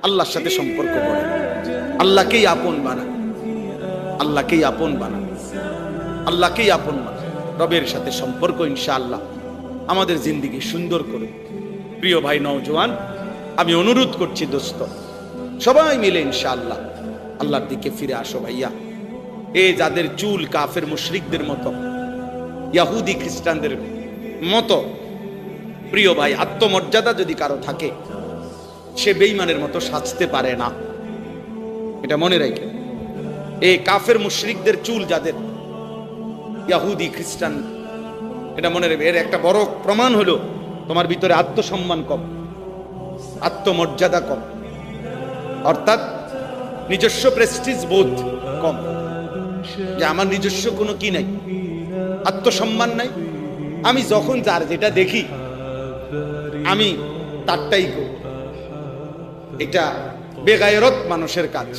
আল্লাহর সাথে সম্পর্ক করে, আল্লাহকেই আপন বানা, আল্লাহকেই আপন বানা, আল্লাহকেই আপন বানা। রবের সাথে সম্পর্ক ইনশাআল্লাহ আমাদের জিন্দেগি সুন্দর করুন। প্রিয় ভাই নওজোয়ান, আমি অনুরোধ করছি দোস্ত, সবাই মিলে ইনশাআল্লাহ আল্লাহর দিকে ফিরে আসো ভাইয়া। এই যাদের চুল কাফের মুশরিকদের মতো, ইহুদি খ্রিস্টানদের মতো, প্রিয় ভাই, আত্মমর্যাদা যদি কারো থাকে, সে বেঈমানের মতো সাজতে পারে না, এটা মনে রাখে। এই কাফের মুশরিকদের চুল যাদের, ইহুদি খ্রিস্টান, এটা মনে রাখবে। এর একটা বড় প্রমাণ হলো তোমার ভিতরে আত্মসম্মান কম, আত্মমর্যাদা কম, অর্থাৎ নিজস্ব প্রেস্টিজ বোধ কম, যে আমার নিজস্ব কোনো কি নাই, আত্মসম্মান নাই। আমি যখন যার যেটা দেখি আমি তারটাই করি, এটা বেগায়রত মানুষের কাজ।